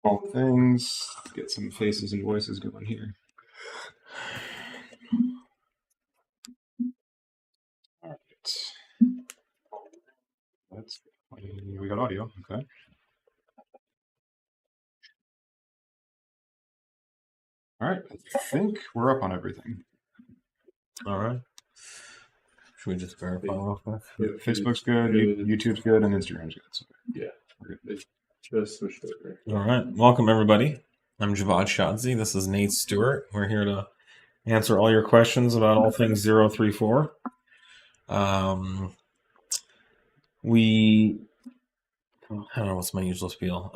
all things. Get some faces and voices going here. All right. We got audio. Okay. All right. I think we're up on everything. All right. Should we just verify real quick? Yeah, Facebook's good, YouTube's good, and Instagram's good. So yeah, we're good. Just switched over. All right. Welcome, everybody. I'm Javad Shadzi. This is Nate Stewart. We're here to answer all your questions about all things 034. I don't know what's my usual spiel.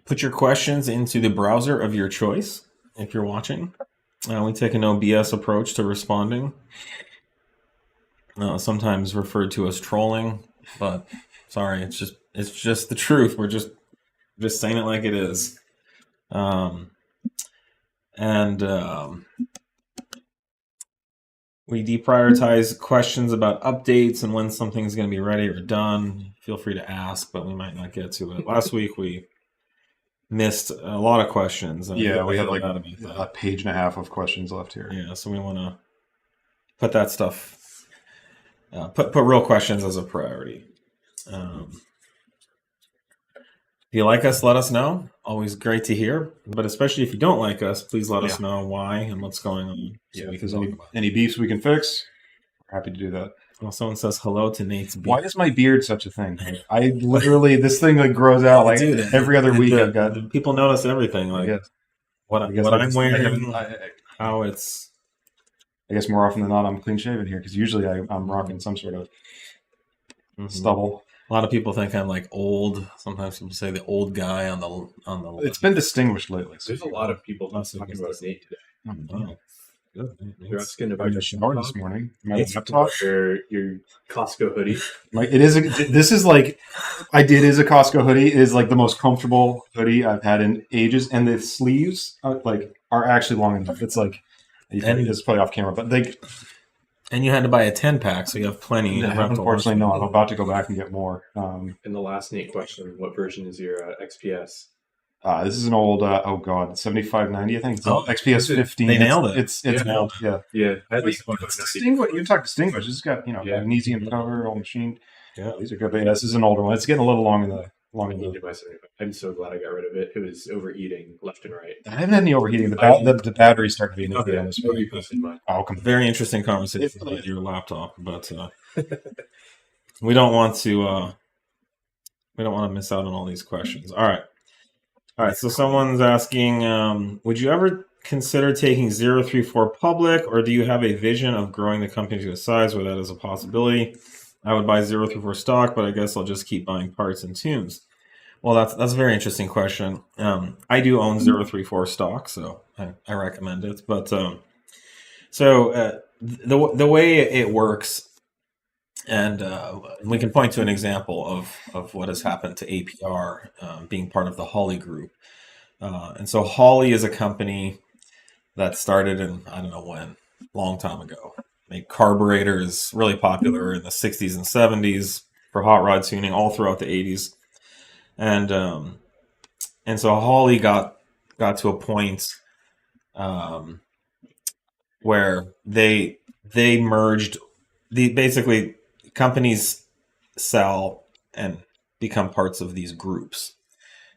Put your questions into the browser of your choice if you're watching. We take a no BS approach to responding. Sometimes referred to as trolling, but sorry, it's just the truth. We're just saying it like it is. We deprioritize questions about updates and when something's going to be ready or done. Feel free to ask, but we might not get to it. Last week we missed a lot of questions. Yeah, we had like a page and a half of questions left here. Yeah, so we want to put that stuff, put real questions as a priority. If you like us, let us know. Always great to hear. But especially if you don't like us, please let us know why and what's going on. So if there's any beefs we can fix, we're happy to do that. Well, someone says hello to Nate's beef. Why is my beard such a thing? I literally, this thing like grows out like every other week. I've got people notice everything, like what I'm wearing, how it's. I guess more often than not, I'm clean shaven here because usually I'm rocking some sort of stubble. A lot of people think I'm like old. Sometimes people say the old guy on the. It's been distinguished lately. So there's a lot of people talking about Nate today. Oh, good. They're asking about your shower this morning. My laptop, your Costco hoodie. Like it is. This is like it is a Costco hoodie. It is like the most comfortable hoodie I've had in ages, and the sleeves are actually long enough. It's like it's probably off camera, but they. And you had to buy a 10-pack, so you have plenty. Unfortunately, no. I'm about to go back and get more. And the last Nate question: what version is your XPS? This is an old 7590, I think. It's XPS 15. They nailed it. It's nailed. Yeah. It's distinguished. You talk distinguished. It's got magnesium cover, all machined. Yeah, these are good. But yeah, this is an older one. It's getting a little long in the. I'm so glad I got rid of it. It was overheating left and right. I haven't had any overheating. The battery started being very interesting conversation about your laptop, but we don't want to miss out on all these questions. All right. So someone's asking, would you ever consider taking 034 public, or do you have a vision of growing the company to a size where that is a possibility? I would buy 034 stock, but I guess I'll just keep buying parts and tunes. Well, that's a very interesting question. I do own 034 stock, so I recommend it. But the way it works, and we can point to an example of what has happened to APR being part of the Holley group. And so Holley is a company that started in, I don't know when, long time ago. Made carburetors, really popular in the 60s and 70s for hot rod tuning all throughout the 80s. And so Holley got to a point where they merged. Basically, companies sell and become parts of these groups.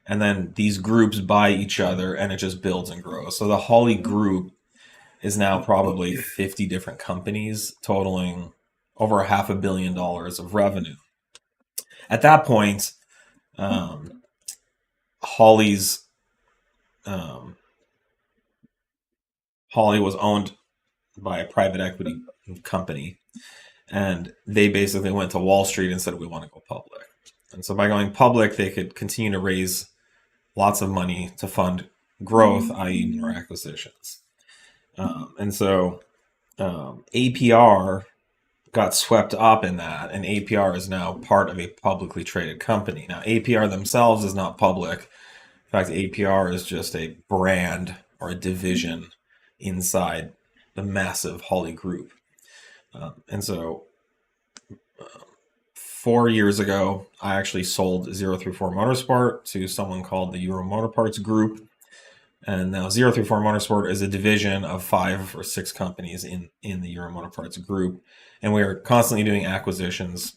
And then these groups buy each other, and it just builds and grows. So the Holley group is now probably 50 different companies, totaling over $500 million of revenue. At that point, Holley was owned by a private equity company, and they basically went to Wall Street and said, we want to go public. And so by going public, they could continue to raise lots of money to fund growth, i.e. more acquisitions. And so APR got swept up in that, and APR is now part of a publicly traded company. Now, APR themselves is not public. In fact, APR is just a brand or a division inside the massive Holley group. And so 4 years ago, I actually sold 034 Motorsport to someone called the Euro Motorparts Group. And now 034 Motorsport is a division of 5 or 6 companies in the Euro Motorparts Group. And we are constantly doing acquisitions.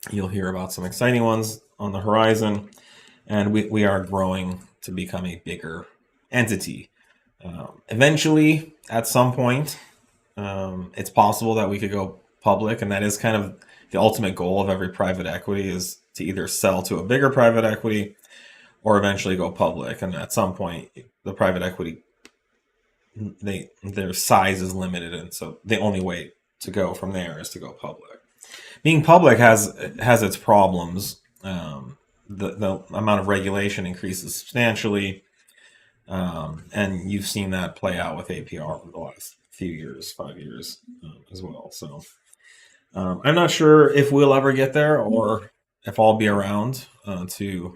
You'll hear about some exciting ones on the horizon. And we are growing to become a bigger entity. Eventually, at some point, it's possible that we could go public, and that is kind of the ultimate goal of every private equity, is to either sell to a bigger private equity or eventually go public. And at some point, the private equity, their size is limited, and so the only way to go from there is to go public. Being public has its problems. The amount of regulation increases substantially. And you've seen that play out with APR over the last few years, 5 years as well. So I'm not sure if we'll ever get there or if I'll be around to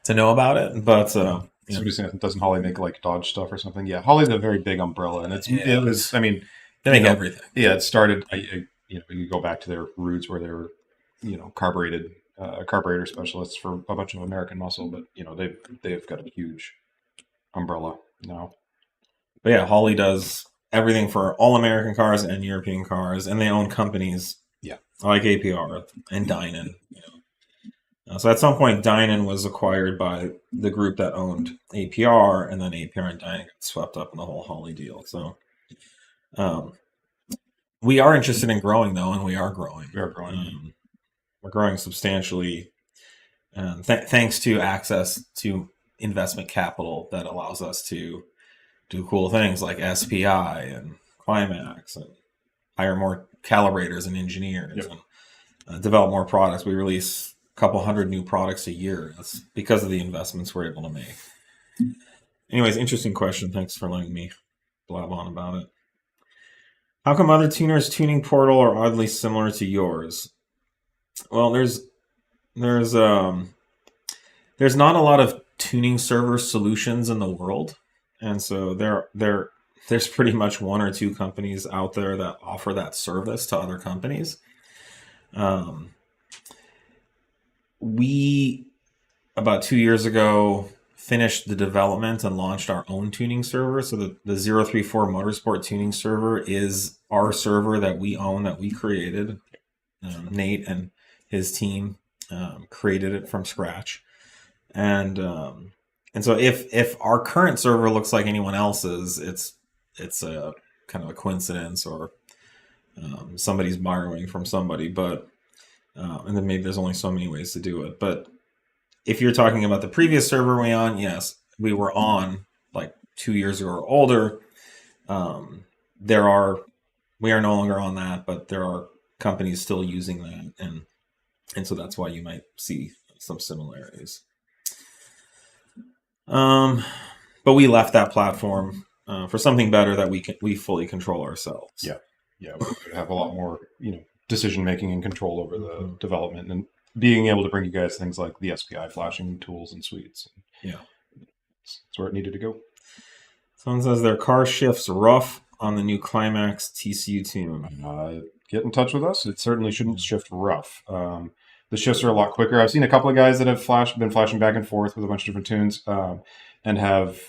know about it. But somebody's saying, doesn't Holly make like Dodge stuff or something? Yeah, Holly's a very big umbrella, and it was. I mean, they make everything. Yeah, it started. You go back to their roots where they were, carburetor specialists for a bunch of American muscle, but they've got a huge umbrella now. But yeah, Holly does everything for all American cars and European cars, and they own companies, like APR and Dynan. So at some point, Dynan was acquired by the group that owned APR, and then APR and Dynan got swept up in the whole Holly deal. So we are interested in growing, though, and we are growing. We're growing substantially, thanks to access to investment capital that allows us to do cool things like SPI and Klimax, and hire more calibrators and engineers, and develop more products. We release a couple hundred new products a year. That's because of the investments we're able to make. Anyways, interesting question. Thanks for letting me blab on about it. How come other tuners' tuning portal are oddly similar to yours? Well, there's not a lot of tuning server solutions in the world, and so there's pretty much 1 or 2 companies out there that offer that service to other companies. We about 2 years ago finished the development and launched our own tuning server. So the 034 Motorsport tuning server is our server that we own, that we created. Nate and his team created it from scratch, and so if our current server looks like anyone else's, it's a kind of a coincidence, or somebody's borrowing from somebody. But and then maybe there's only so many ways to do it. But if you're talking about the previous server we on, yes, we were on like 2 years ago or older. We are no longer on that, but there are companies still using that, and so that's why you might see some similarities. But we left that platform for something better that we fully control ourselves. Yeah, we have a lot more decision making and control over the development, and being able to bring you guys things like the SPI flashing tools and suites. That's where it needed to go. Someone says their car shifts rough on the new Kli-Max TCU tune. Get in touch with us. It certainly shouldn't shift rough. The shifts are a lot quicker. I've seen a couple of guys that have been flashing back and forth with a bunch of different tunes, and have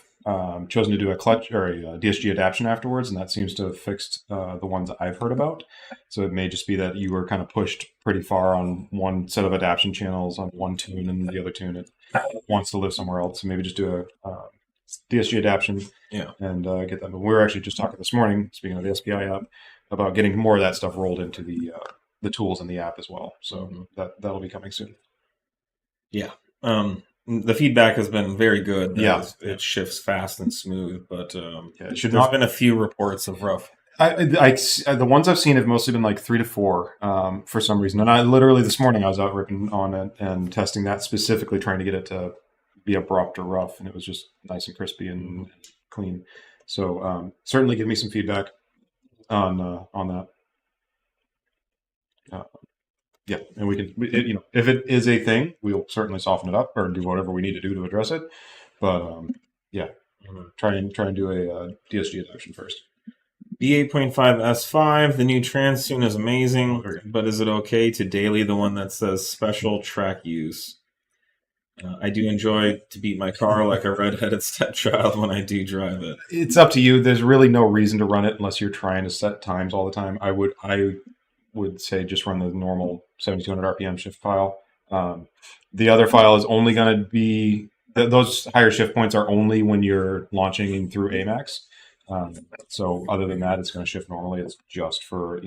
chosen to do a clutch or a DSG adaptation afterwards, and that seems to have fixed the ones that I've heard about. So it may just be that you were kind of pushed pretty far on one set of adaptation channels on one tune, and the other tune it wants to live somewhere else. So maybe just do a DSG adaptation, and get that. But we were actually just talking this morning, speaking of the SPI app, about getting more of that stuff rolled into the tools in the app as well. So that'll be coming soon. Yeah. The feedback has been very good. It shifts fast and smooth, but there's been a few reports of rough. The ones I've seen have mostly been like 3 to 4 for some reason. And I literally this morning I was out ripping on it and testing that specifically, trying to get it to be abrupt or rough, and it was just nice and crispy and clean. So certainly give me some feedback on that. And we can, if it is a thing, we'll certainly soften it up or do whatever we need to do to address it. But try and do a DSG adaptation first. B8.5 S5, the new trans tune is amazing, but is it okay to daily the one that says special track use? I do enjoy to beat my car like a redheaded stepchild when I do drive it. It's up to you. There's really no reason to run it unless you're trying to set times all the time. I would say just run the normal 7200 RPM shift file. The other file is only going to be, those higher shift points are only when you're launching in through AMAX. So other than that, it's going to shift normally. It's just for,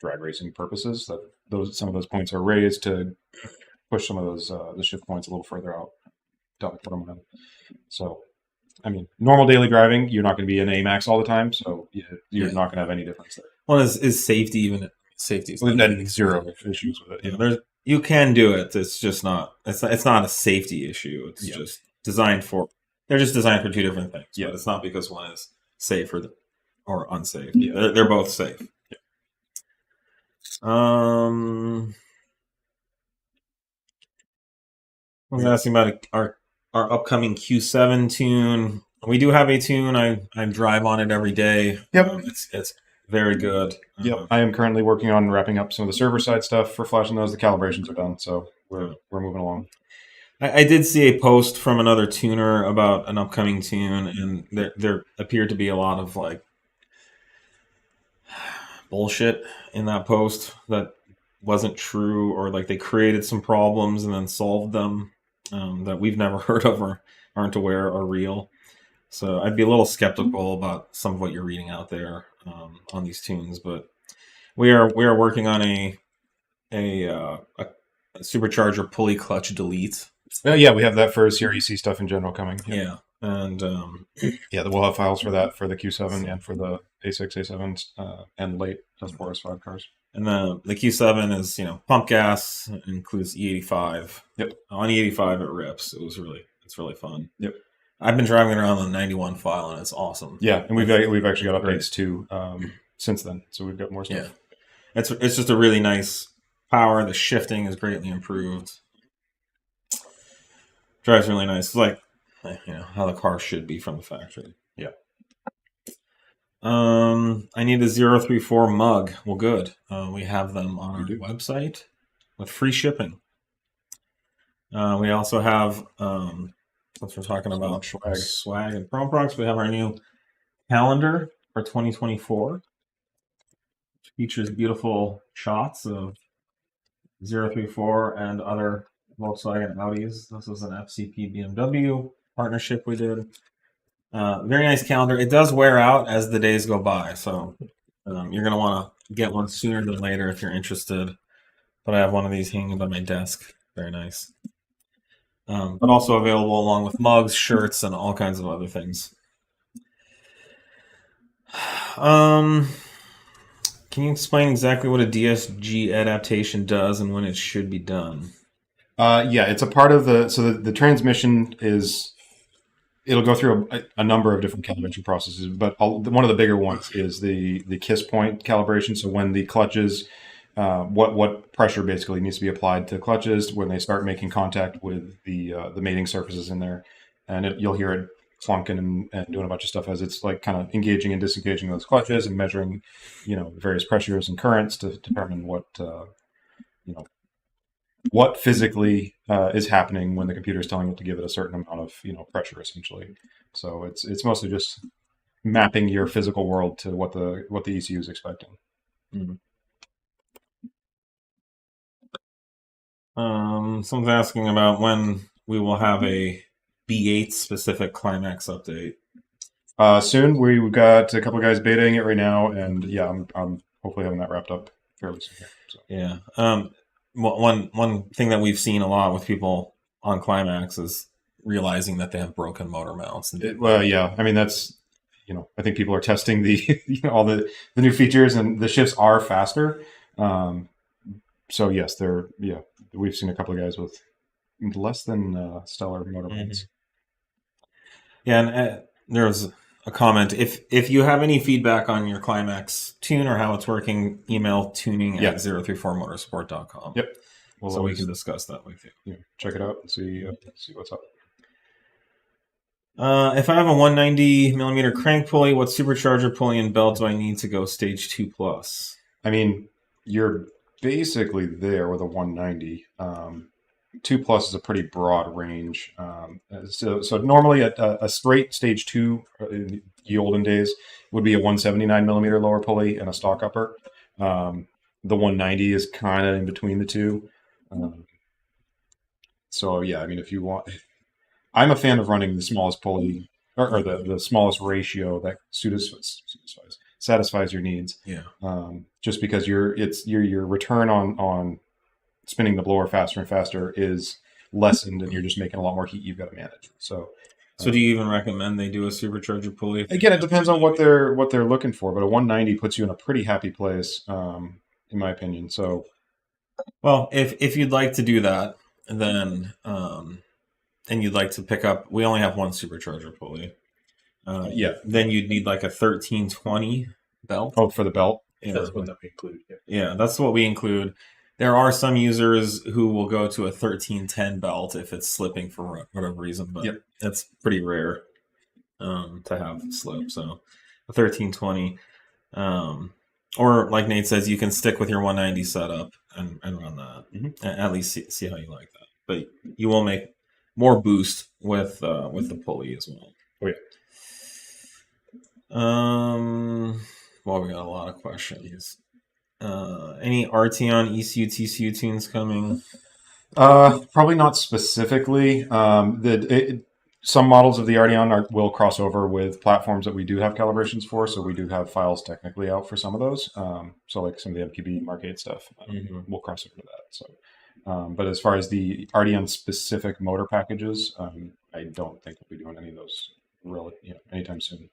drag racing purposes. That some of those points are raised to push some of those the shift points a little further out. Don't put them on. So, I mean, normal daily driving, you're not going to be in AMAX all the time, so you're not going to have any difference there. Well, is safety even safety? We've had zero issues with it. You can do it. It's just not. It's not a safety issue. It's just designed for. They're just designed for two different things. Yeah, but it's not because one is safe or unsafe. Yeah, they're both safe. Yeah. I was asking about our upcoming Q7 tune. We do have a tune. I drive on it every day. Yep, it's very good. Yep, I am currently working on wrapping up some of the server side stuff for flashing those. The calibrations are done, so we're moving along. I did see a post from another tuner about an upcoming tune, and there appeared to be a lot of like bullshit in that post that wasn't true, or like they created some problems and then solved them that we've never heard of or aren't aware are real. So I'd be a little skeptical about some of what you're reading out there on these tunes, but we are working on a supercharger pulley clutch delete. Yeah, we have that for CREC stuff in general coming. Yeah. And we'll have files for that for the Q7 and for the A6, A7s, and late S4, S5 cars. And the Q7 is, pump gas, includes E85. Yep. On E85 it rips. It's really fun. Yep. I've been driving it around the 91 file and it's awesome. Yeah, and we've actually got updates too since then. So we've got more stuff. Yeah. It's just a really nice power. The shifting is greatly improved. Drives really nice. It's like how the car should be from the factory. Yeah. I need a 034 mug. Well, good. We have them on our website with free shipping. We also have, since we're talking about swag and promo products, we have our new calendar for 2024, which features beautiful shots of 034 and other Volkswagen Audis. This is an FCP BMW partnership we did. Very nice calendar. It does wear out as the days go by, so you're going to want to get one sooner than later if you're interested. But I have one of these hanging by my desk. Very nice. But also available along with mugs, shirts, and all kinds of other things. Can you explain exactly what a DSG adaptation does and when it should be done? It's a part of the transmission is, it'll go through a number of different calibration processes, but one of the bigger ones is the kiss point calibration. So when the clutches, what pressure basically needs to be applied to clutches when they start making contact with the mating surfaces in there, and you'll hear it clunking and doing a bunch of stuff as it's like kind of engaging and disengaging those clutches and measuring, various pressures and currents to determine what physically is happening when the computer is telling it to give it a certain amount of pressure, essentially. So it's mostly just mapping your physical world to what the ECU is expecting. Mm-hmm. Someone's asking about when we will have a B8 specific Kli-Max update. Soon. We've got a couple of guys betaing it right now, and I'm hopefully having that wrapped up fairly soon here. So. Yeah. One thing that we've seen a lot with people on Kli-Max is realizing that they have broken motor mounts. I mean, that's, I think people are testing all the new features, and the shifts are faster. So yes, we've seen a couple of guys with less than stellar motor mounts. Yeah, and there was a comment. If you have any feedback on your Kli-Max tune or how it's working, email tuning@034motorsport.com. Yep. So we can discuss that with you. Check it out and see what's up. If I have a 190 millimeter crank pulley, what supercharger pulley and belt do I need to go stage 2+? I mean, you're basically there with a 190. 2+ is a pretty broad range. So normally a straight stage 2 in the olden days would be a 179 millimeter lower pulley and a stock upper. The 190 is kind of in between the two. So yeah, I mean, if you want, I'm a fan of running the smallest pulley or the smallest ratio that satisfies your needs. Yeah. Just because your return on spinning the blower faster and faster is lessened, and you're just making a lot more heat you've got to manage. So do you even recommend they do a supercharger pulley? Again, it depends on what they're looking for, but a 190 puts you in a pretty happy place, in my opinion. So, well, if you'd like to do that, then and you'd like to pick up, we only have one supercharger pulley. Yeah. Then you'd need like a 1320 belt. Oh, for the belt? Yeah. That's what we include. Yeah, that's what we include. There are some users who will go to a 1310 belt if it's slipping for whatever reason, but that's pretty rare to have slip. So a 1320, or like Nate says, you can stick with your 190 setup and run that. Mm-hmm. At least see how you like that. But you will make more boost with the pulley as well. Oh yeah. Well, we got a lot of questions. Any arteon, ECU, TCU tunes coming? Probably not specifically. Some models of the arteon will cross over with platforms that we do have calibrations for, so we do have files technically out for some of those. So like some of the MQB Mark 8 stuff, we'll cross over to that. So, but as far as the arteon specific motor packages, I don't think we'll be doing any of those anytime soon.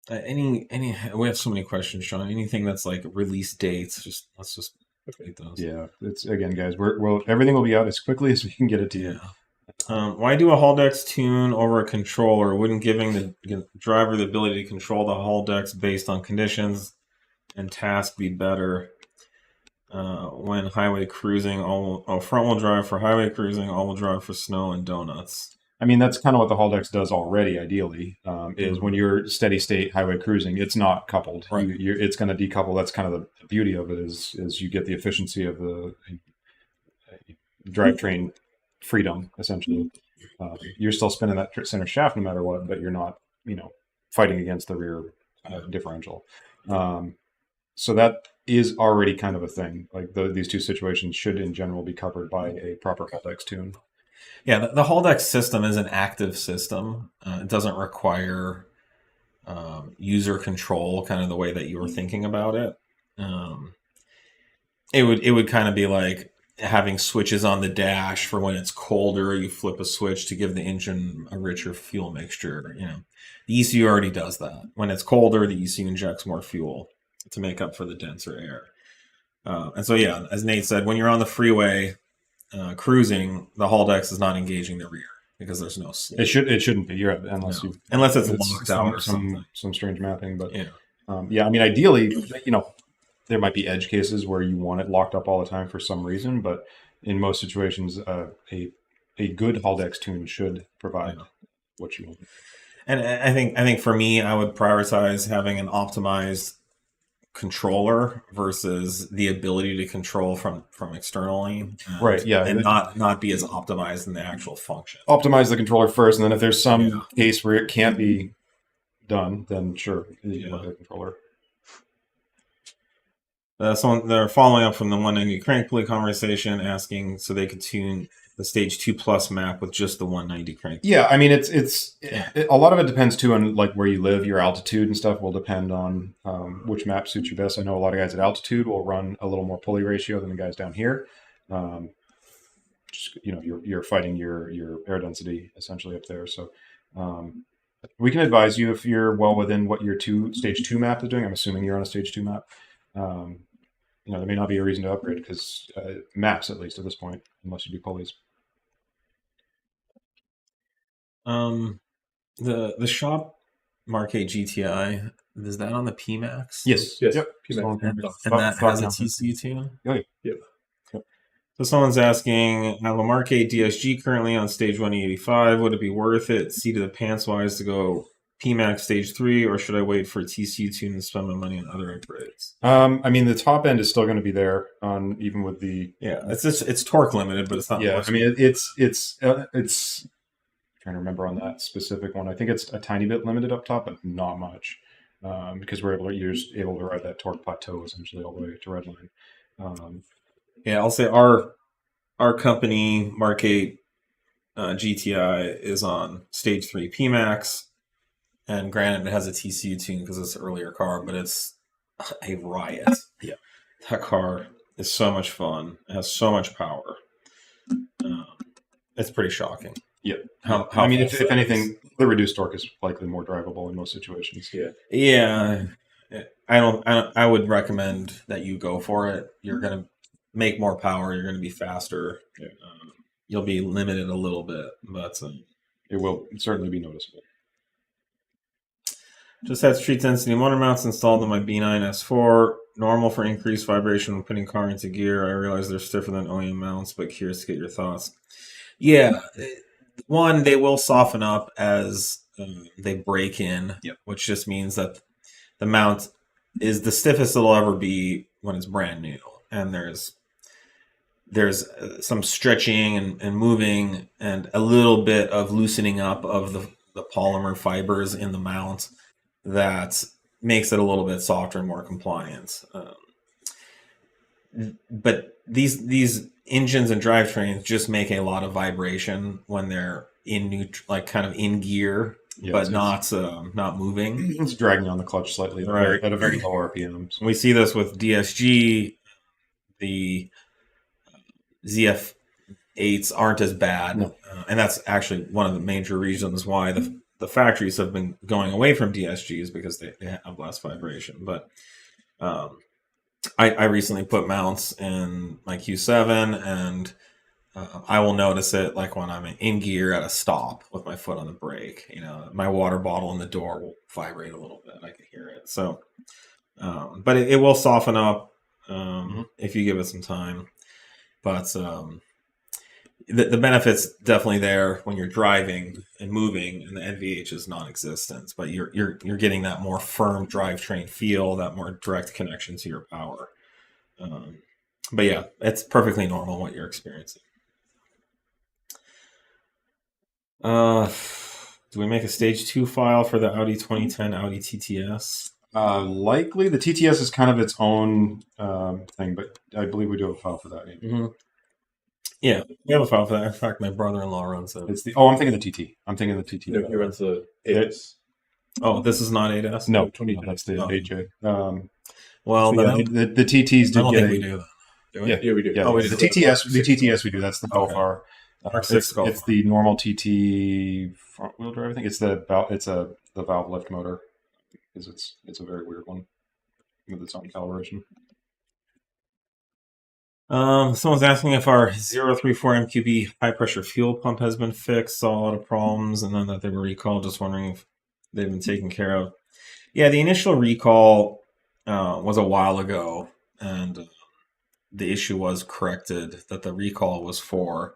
We have so many questions, Sean. Anything that's like release dates, let's just take those. Yeah, it's again, guys. Everything will be out as quickly as we can get it to you. Why do a haldex tune over a controller? Wouldn't giving the driver the ability to control the haldex based on conditions and task be better when highway cruising? Front wheel drive for highway cruising, all wheel drive for snow and donuts. I mean, that's kind of what the haldex does already, ideally, is when you're steady state highway cruising, it's not coupled. Right. It's going to decouple. That's kind of the beauty of it is you get the efficiency of the drivetrain freedom, essentially. You're still spinning that center shaft no matter what, but you're not, fighting against the rear differential. So that is already kind of a thing. Like these two situations should, in general, be covered by a proper haldex tune. Yeah, the haldex system is an active system. It doesn't require user control, kind of the way that you were thinking about it. It would kind of be like having switches on the dash for when it's colder. You flip a switch to give the engine a richer fuel mixture. The ECU already does that. When it's colder, the ECU injects more fuel to make up for the denser air. And so, yeah, as Nate said, when you're on the freeway cruising, the haldex is not engaging the rear because there's no slip. It shouldn't be. Unless it's locked out or some strange mapping. But yeah, I mean, ideally, there might be edge cases where you want it locked up all the time for some reason, but in most situations, a good haldex tune should provide what you want. And I think for me, I would prioritize having an optimized controller versus the ability to control from externally, right? Yeah, and not be as optimized in the actual function. Optimize the controller first, and then if there's some case where it can't be done, then sure, you want the controller. They're following up from the 190 crank pulley conversation, asking so they could tune the stage 2+ map with just the 190 crank. Yeah, I mean it's a lot of it depends too on like where you live. Your altitude and stuff will depend on which map suits you best. I know a lot of guys at altitude will run a little more pulley ratio than the guys down here. Just you're fighting your air density essentially up there. So we can advise you if you're well within what your stage 2 map is doing. I'm assuming you're on a stage 2 map. There may not be a reason to upgrade because maps, at least at this point, unless you do pulleys. The shop Mark 8 GTI, is that on the pmax? Yes. Yes. Yep. And that has a TCU tune? Oh, yeah. Yep. So someone's asking, I have a Mark 8 DSG currently on stage 185. Would it be worth it, seat of the pants wise, to go pmax stage 3, or should I wait for TCU tune and spend my money on other upgrades? I mean, the top end is still going to be there on even with the it's torque limited, but it's not. Yeah, I mean, it's trying to remember on that specific one. I think it's a tiny bit limited up top, but not much, because you're just able to ride that torque plateau essentially all the way to redline. Yeah, I'll say our company Mark 8 GTI is on stage 3 pmax, and granted it has a TCU tune because it's an earlier car, but it's a riot. Yeah, that car is so much fun. It has so much power. It's pretty shocking. Yeah. How I mean, if anything, the reduced torque is likely more drivable in most situations. Yeah. Yeah. I would recommend that you go for it. You're going to make more power. You're going to be faster. Yeah. You'll be limited a little bit, but it will certainly be noticeable. Just had street density motor mounts installed on my B9 S4. Normal for increased vibration when putting car into gear. I realize they're stiffer than OEM mounts, but curious to get your thoughts. Yeah, one, they will soften up as they break in, which just means that the mount is the stiffest it'll ever be when it's brand new, and there's some stretching and moving and a little bit of loosening up of the polymer fibers in the mount that makes it a little bit softer and more compliant. But these engines and drivetrains just make a lot of vibration when they're in kind of in gear, but not moving. It's dragging on the clutch slightly, right, at a very low RPM. We see this with DSG. The ZF8s aren't as bad, and that's actually one of the major reasons why the factories have been going away from DSGs, because they have less vibration. But I recently put mounts in my Q7, and I will notice it like when I'm in gear at a stop with my foot on the brake. My water bottle in the door will vibrate a little bit. I can hear it. So, but it will soften up if you give it some time. But the benefit's definitely there when you're driving and moving, and the NVH is non-existent. But you're getting that more firm drivetrain feel, that more direct connection to your power. But yeah, it's perfectly normal what you're experiencing. Do we make a stage 2 file for the Audi 2010 Audi TTS? Likely. The TTS is kind of its own thing, but I believe we do have a file for that. Mm-hmm. Yeah, we have a file for that. In fact, my brother-in-law runs it. I'm thinking the TT. I'm thinking the TT. No, he runs the 8S. Oh, this is not 8S? No, that's the AJ. Well, the TTs did get we do that. Do we? Yeah, we do. Yeah, Oh, the TTS we do. That's the Belfar. It's the normal TT front wheel drive. I think it's the valve lift motor. It's a very weird one with its own calibration. Someone's asking if our 034 MQB high pressure fuel pump has been fixed. Saw a lot of problems, and then that they were recalled. Just wondering if they've been taken care of. Yeah, the initial recall was a while ago, and the issue was corrected. That the recall was for.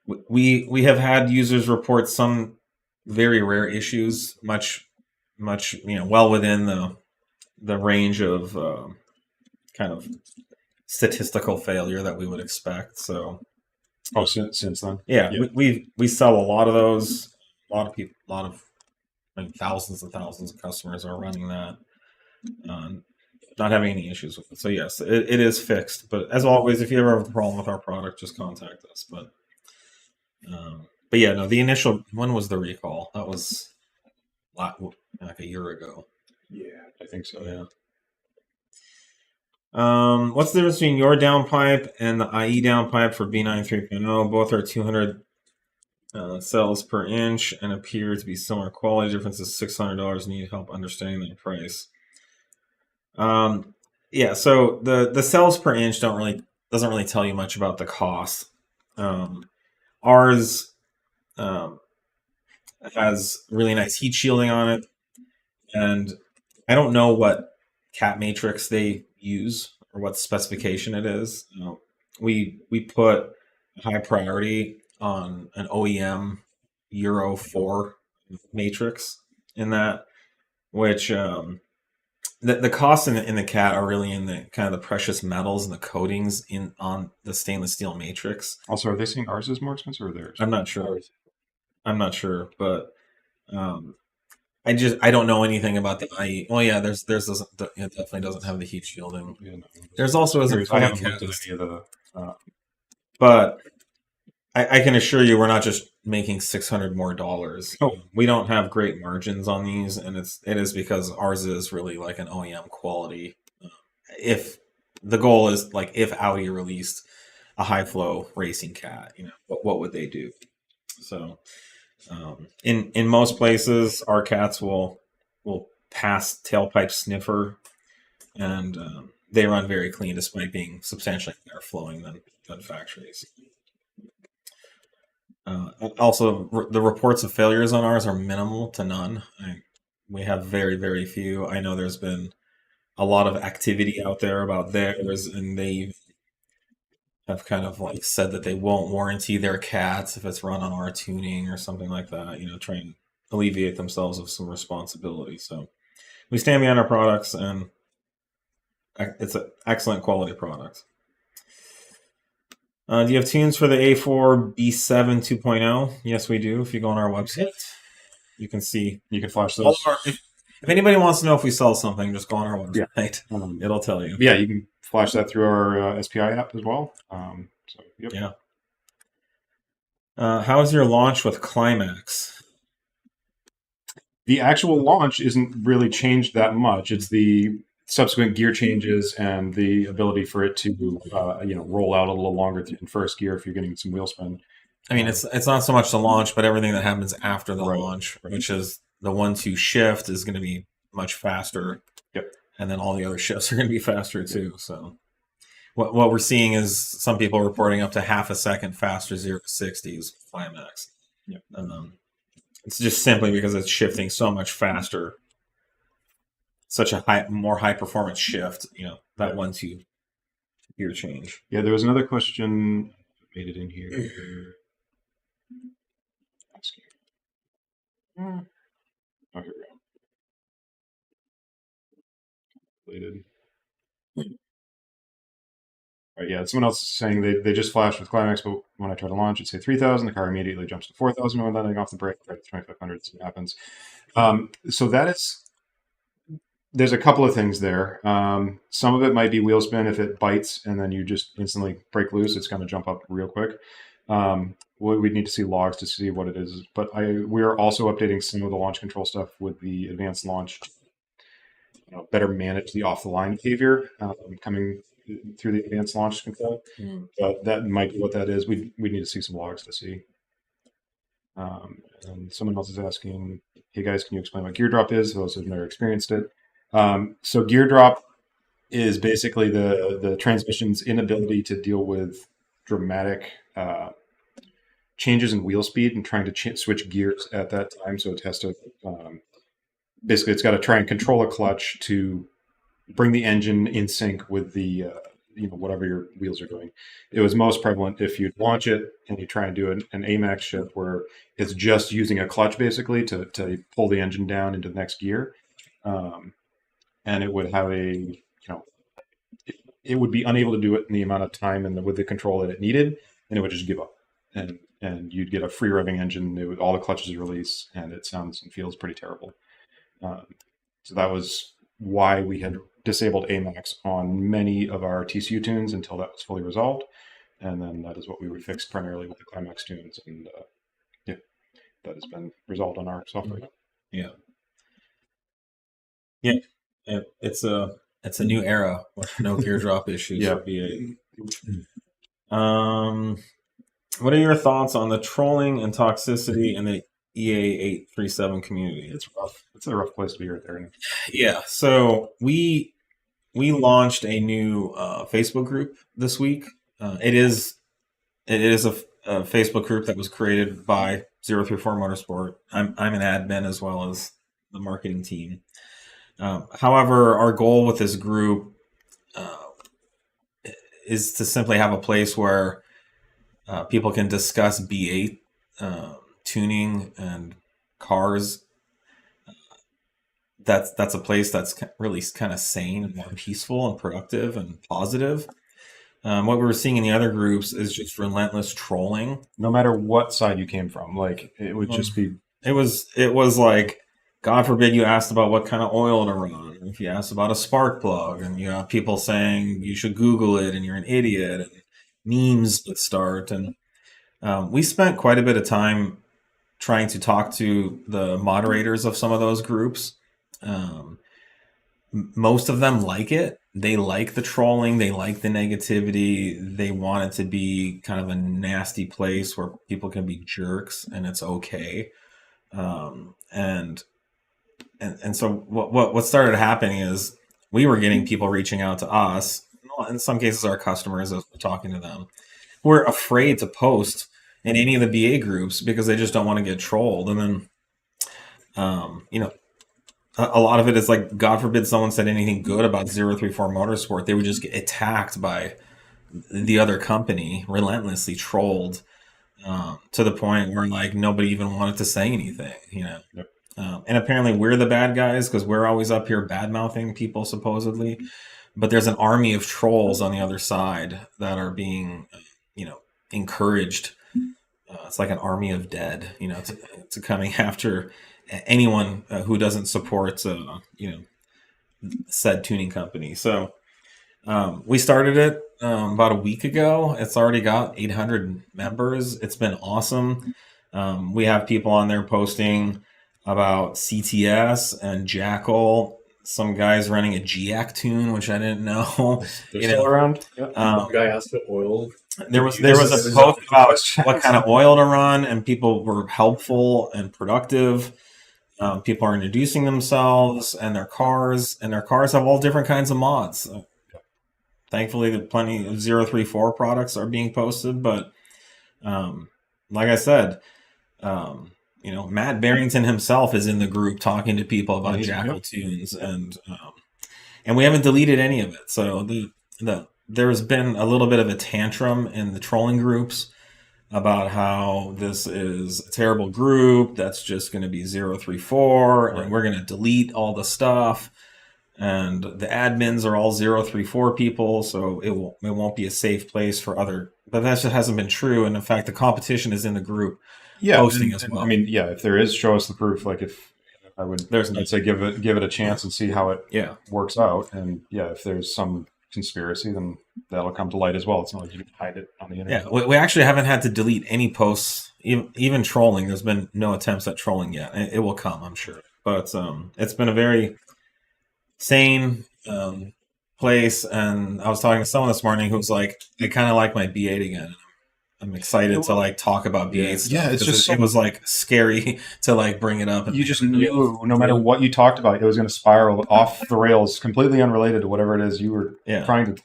We have had users report some very rare issues, much well within the range of kind of statistical failure that we would expect. So, since then, yeah. We sell a lot of those. A lot of people, thousands and thousands of customers are running that, not having any issues with it. So yes, it is fixed. But as always, if you ever have a problem with our product, just contact us. But yeah, no, the initial, when was the recall? That was like a year ago. Yeah, I think so. Yeah. What's the difference between your downpipe and the IE downpipe for B9 3.0? Both are 200 cells per inch and appear to be similar quality. Difference is $600. Need help understanding the price. Yeah, so the cells per inch doesn't really tell you much about the cost. Ours has really nice heat shielding on it, and I don't know what cat matrix they use. or what specification it is. We put high priority on an OEM Euro 4 matrix in that, which the costs in the cat are really in the kind of the precious metals and the coatings on the stainless steel matrix. Also, are they saying ours is more expensive or theirs? I'm not sure. But I don't know anything about the IE. Well, yeah, there's it definitely doesn't have the heat shielding. Yeah, no. There's also as a I haven't looked at any of the. But I can assure you, we're not just making $600 more. Oh. We don't have great margins on these, and it is because ours is really like an OEM quality. If the goal is like if Audi released a high flow racing cat, what would they do? So in most places, our cats will pass tailpipe sniffer, and they run very clean despite being substantially higher flowing than factories. Also, the reports of failures on ours are minimal to none. We have very, very few. I know there's been a lot of activity out there about theirs, and they have kind of like said that they won't warranty their cats if it's run on our tuning or something like that, try and alleviate themselves of some responsibility. So we stand behind our products, and it's an excellent quality product. Do you have tunes for the A4 B7 2.0? Yes, we do. If you go on our website, you can see. You can flash those. If anybody wants to know if we sell something, just go on our website. Yeah. It'll tell you. Yeah, you can flash that through our SPI app as well. Yep. Yeah. How is your launch with Kli-Max? The actual launch isn't really changed that much. It's the subsequent gear changes and the ability for it to roll out a little longer in first gear if you're getting some wheel spin. I mean, it's not so much the launch, but everything that happens after the Right. launch, which is the 1-2 shift is going to be much faster. Yep. And then all the other shifts are going to be faster too. So what we're seeing is some people reporting up to half a second faster 0 to 60s Kli-Max. Yep. It's just simply because it's shifting so much faster. Such a more high performance shift, that 1-2 gear change. Yeah, there was another question. Made it in here. Oh, here we go. Completed. Right, yeah, someone else is saying they just flashed with Kli-Max, but when I try to launch, it'd say 3,000. The car immediately jumps to 4,000 when letting off the brake. Right, 2,500. So it happens. So that is. There's a couple of things there. Some of it might be wheel spin. If it bites and then you just instantly break loose, it's going to jump up real quick. We'd need to see logs to see what it is. But we are also updating some of the launch control stuff with the advanced launch to better manage the off-the-line behavior coming through the advanced launch control. But that might be what that is. We need to see some logs to see. And someone else is asking, hey guys, can you explain what gear drop is? Those who've never experienced it. So gear drop is basically the transmission's inability to deal with dramatic changes in wheel speed and trying to switch gears at that time. So it has to basically it's got to try and control a clutch to bring the engine in sync with the whatever your wheels are doing. It was most prevalent if you launch it and you try and do an AMAX shift where it's just using a clutch basically to pull the engine down into the next gear. And it would have it would be unable to do it in the amount of time and with the control that it needed, and it would just give up. And you'd get a free revving engine. All the clutches release, and it sounds and feels pretty terrible. So that was why we had disabled AMAX on many of our TCU tunes until that was fully resolved. And then that is what we refixed primarily with the Kli-Max tunes. And that has been resolved on our software. Yeah. It's a new era with no gear drop issues for B8. What are your thoughts on the trolling and toxicity in the EA837 community? It's rough. It's a rough place to be right there. Yeah. So we launched a new Facebook group this week. It is a Facebook group that was created by 034 Motorsport. I'm an admin as well as the marketing team. However, our goal with this group is to simply have a place where people can discuss B8 tuning and cars. That's a place that's really kind of sane and more peaceful and productive and positive. What we were seeing in the other groups is just relentless trolling. No matter what side you came from, like it would just be. It was like, God forbid you asked about what kind of oil to run. If you asked about a spark plug, and you have people saying you should Google it and you're an idiot, and memes would start. And we spent quite a bit of time trying to talk to the moderators of some of those groups. Most of them like it. They like the trolling. They like the negativity. They want it to be kind of a nasty place where people can be jerks and it's okay. And so what started happening is we were getting people reaching out to us, in some cases our customers, as we're talking to them, who are afraid to post in any of the BA groups because they just don't want to get trolled. And then, a lot of it is like, God forbid someone said anything good about 034 Motorsport, they would just get attacked by the other company, relentlessly trolled, to the point where like nobody even wanted to say anything, Yep. And apparently we're the bad guys because we're always up here bad mouthing people supposedly, but there's an army of trolls on the other side that are being, encouraged. It's like an army of dead, to coming after anyone who doesn't support, said tuning company. So we started it about a week ago. It's already got 800 members. It's been awesome. We have people on there posting about CTS and Jackal. Some guys running a GIAC tune, which I didn't know. They're still around. Yep. The guy asked for oil. There was a post about what kind of oil to run, and people were helpful and productive. People are introducing themselves and their cars have all different kinds of mods. Thankfully, plenty of 034 products are being posted, but like I said, Matt Barrington himself is in the group talking to people about Jackal tunes, and we haven't deleted any of it. So there's been a little bit of a tantrum in the trolling groups about how this is a terrible group that's just going to be 034, and we're going to delete all the stuff, and the admins are all 034 people, so it won't be a safe place for other. But that just hasn't been true, and in fact, the competition is in the group posting as well. I mean, if there is, show us the proof. Like if I would, I'd say give it a chance and see how it works out, and if there's some conspiracy, then that'll come to light as well. It's not like you can hide it on the internet. Yeah, we actually haven't had to delete any posts, even trolling. There's been no attempts at trolling yet. It will come, I'm sure. But it's been a very sane place. And I was talking to someone this morning who's like, I kind of like my B8 again. I'm excited to like talk about B8 stuff. Yeah, it's just it was like scary to like bring it up. And you just knew no matter what you talked about, it was going to spiral off the rails, completely unrelated to whatever it is you were trying to,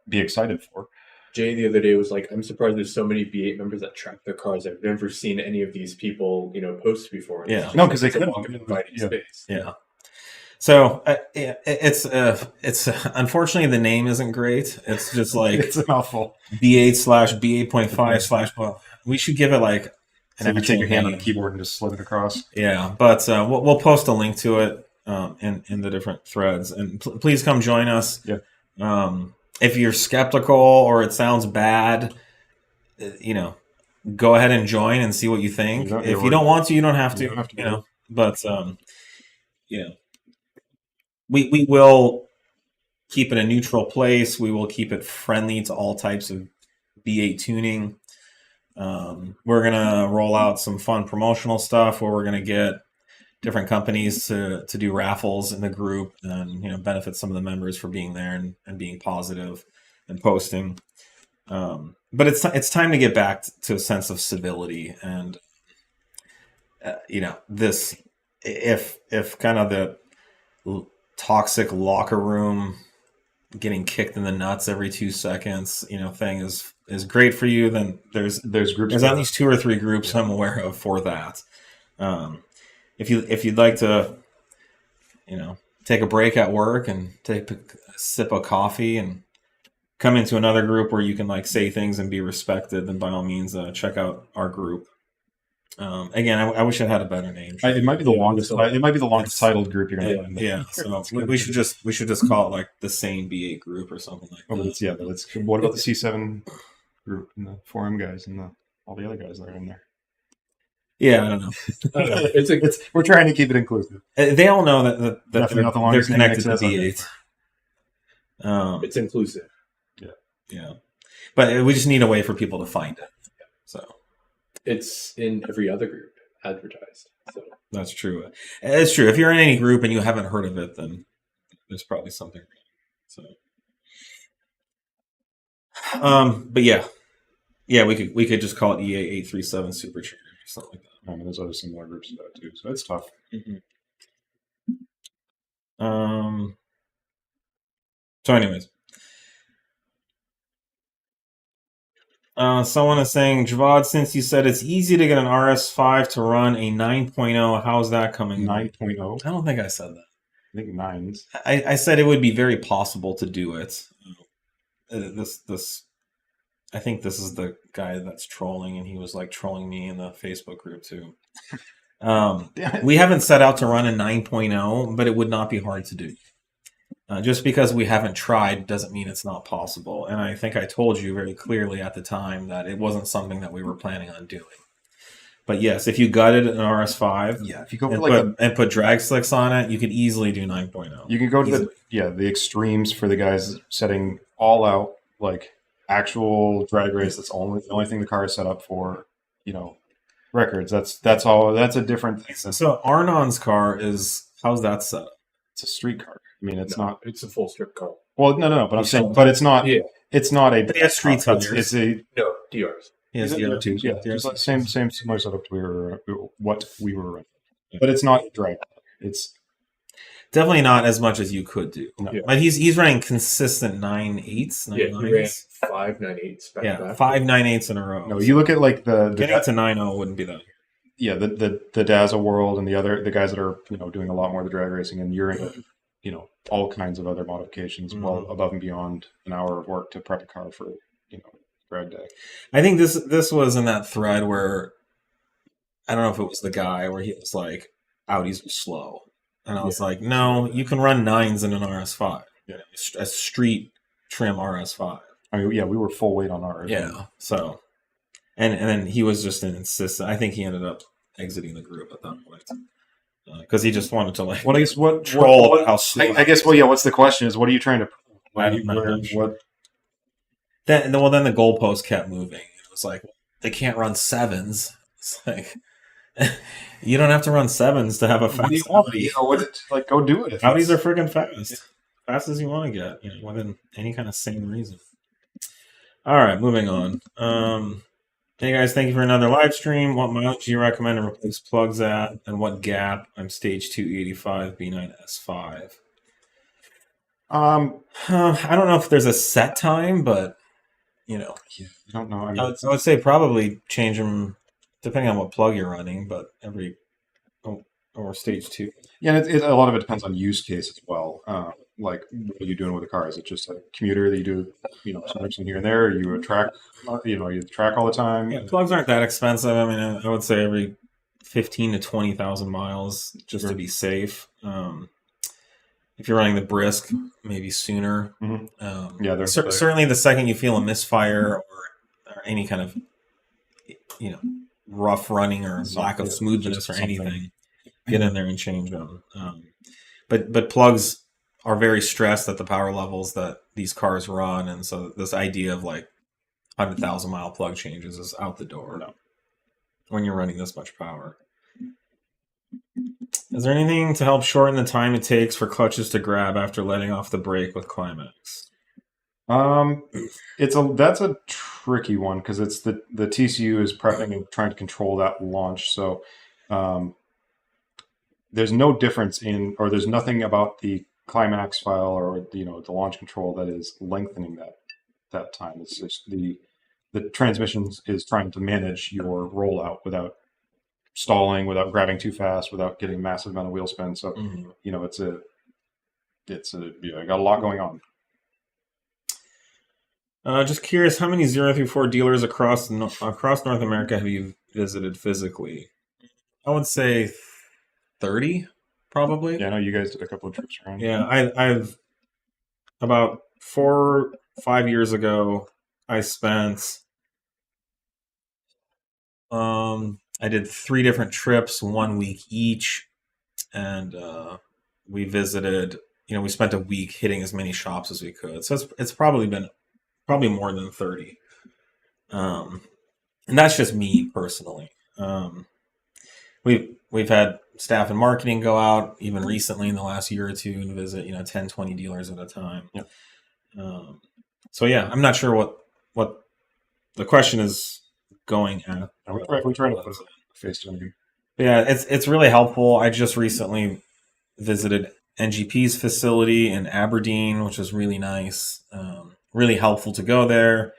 be excited for. Jay the other day was like, I'm surprised there's so many B8 members that track their cars. I've never seen any of these people, post before. Yeah. No, because they couldn't. Inviting space. Yeah. So it's unfortunately the name isn't great. It's just like it's a mouthful. B8/B8.5/ Well, we should give it like an actual take your hand on the keyboard and just slid it across. Yeah, but we'll post a link to it in the different threads, and please come join us. Yeah. If you're skeptical or it sounds bad, go ahead and join and see what you think. If you don't want to, you don't have to. But We will keep it a neutral place. We will keep it friendly to all types of B8 tuning. We're going to roll out some fun promotional stuff where we're going to get different companies to do raffles in the group and benefit some of the members for being there and being positive and posting. But it's time to get back to a sense of civility and this if kind of the toxic locker room getting kicked in the nuts every 2 seconds thing is great for you, then there's groups, there's at least 2 or 3 groups I'm aware of for that. If you'd like to take a break at work and take a sip of coffee and come into another group where you can like say things and be respected, then by all means check out our group. Again, I wish it had a better name. It might be the longest. It might be the longest titled group you're gonna find. Yeah, so we should just call it like the same B8 group or something like that. But it's what about the C7 group and the 4M guys and all the other guys that are in there? Yeah, I don't know. We're trying to keep it inclusive. They all know that they're connected to B8. It's inclusive. Yeah, but we just need a way for people to find it. So it's in every other group advertised. So that's true. It's true. If you're in any group and you haven't heard of it, then there's probably something wrong. So, but yeah, we could just call it EA837 supercharger or something like that. I mean, there's other similar groups to that too, so it's tough. So, anyways. Someone is saying, Javad, since you said it's easy to get an RS5 to run a 9.0, how's that coming? 9.0? I don't think I said that. I think 9s. I said it would be very possible to do it. I think this is the guy that's trolling, and he was like trolling me in the Facebook group too. We haven't set out to run a 9.0, but it would not be hard to do. Just because we haven't tried doesn't mean it's not possible. And I think I told you very clearly at the time that it wasn't something that we were planning on doing. But yes, if you gutted an RS5 if you go for and put drag slicks on it, you could easily do 9.0. You can go to the extremes for the guys setting all out, like actual drag race. That's the only thing the car is set up for, records. That's all. That's a different thing. So Arnon's car how's that set up? It's a street car. I mean, it's not. It's a full strip car. Well, no. But I'm saying, but it's not. Yeah. It's not a. But he has street tires. It's a DRs. He has DR2s. Yeah, just like same similar setup to what we were running. But it's not drag. It's definitely not as much as you could do. No. Yeah. But he's running consistent 9.8s. Yeah, he ran 5 9.8s back to back. 5 9.8s in a row. No, you look at like the getting to 9.0 wouldn't be that. Yeah, the Dazzle World and the guys that are doing a lot more of the drag racing, and you're in all kinds of other modifications well above and beyond an hour of work to prep a car for drag day. I think this was in that thread where I don't know if it was the guy where he was like Audis were slow, and I was like, no, you can run 9s in an RS5, a street trim RS5. I mean, yeah, we were full weight on ours. Yeah, so and then he was just an insistent. I think he ended up exiting the group at that point. Because he just wanted to like. Well, I guess troll how slow. I guess. Well, yeah. What's the question? Is what are you trying to? What? Then the goalpost kept moving. It was like they can't run 7s. It's like you don't have to run 7s to have a fast Audi. Like go do it. Audis are freaking fast, fast as you want to get. Within any kind of sane reason. All right, moving on. Hey guys, thank you for another live stream. What mileage do you recommend to replace plugs at, and what gap? I'm stage 285 B9 S5. I don't know if there's a set time, but I don't know. I mean, I would say probably change them depending on what plug you're running, but every or stage 2. Yeah, and a lot of it depends on use case as well. Like, what are you doing with the car? Is it just a commuter that you do, something here and there? Are you a track, you track all the time? Yeah, plugs aren't that expensive. I mean, I would say every 15 to 20,000 miles just to be safe. If you're running the brisk, maybe sooner. Mm-hmm. Certainly the second you feel a misfire or any kind of, rough running or lack of smoothness or anything, get in there and change them. But plugs are very stressed at the power levels that these cars run, and so this idea of like 100,000 mile plug changes is out the door when you're running this much power. Is there anything to help shorten the time it takes for clutches to grab after letting off the brake with Kli-Max? That's a tricky one because it's the TCU is prepping and trying to control that launch. So there's no difference there's nothing about the Kli-Max file or the launch control that is lengthening that time. It's just the transmission is trying to manage your rollout without stalling, without grabbing too fast, without getting a massive amount of wheel spin. So it's I got a lot going on. Just curious, how many 0 through 4 dealers across North America have you visited physically? I would say 30, probably. Yeah, I know you guys did a couple of trips around. Yeah, I've about 4-5 years ago, I spent I did 3 different trips, 1 week each, and we visited. We spent a week hitting as many shops as we could. So it's probably been more than 30. And that's just me personally. We've had staff and marketing go out even recently in the last year or two and visit 10, 20 dealers at a time. Yeah. So yeah, I'm not sure what the question is going at. We try to put a face to it. Yeah, it's really helpful. I just recently visited NGP's facility in Aberdeen, which was really nice. Really helpful to go there,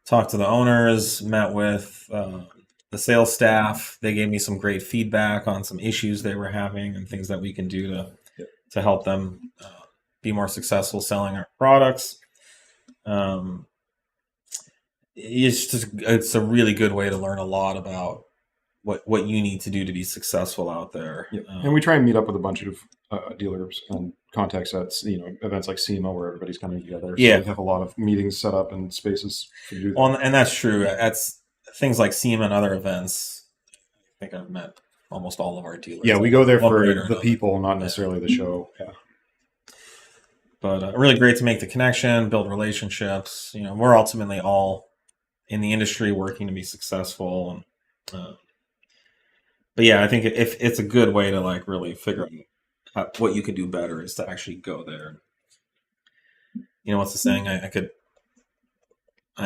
talk to the owners, met with the sales staff. They gave me some great feedback on some issues they were having and things that we can do to help them be more successful selling our products. It's a really good way to learn a lot about what you need to do to be successful out there. Yeah. And we try and meet up with a bunch of dealers and contact sets, events like SEMA where everybody's coming together. So Yeah. we have a lot of meetings set up and spaces to do that. Well, and that's true. That's things like SEMA and other events. I think I've met almost all of our dealers. Yeah, we go there One for way or the another. people, not necessarily the show. Yeah. But really great to make the connection, build relationships. We're ultimately all in the industry working to be successful. And but yeah, I think if it's a good way to really figure out what you can do better is to actually go there. What's the saying? I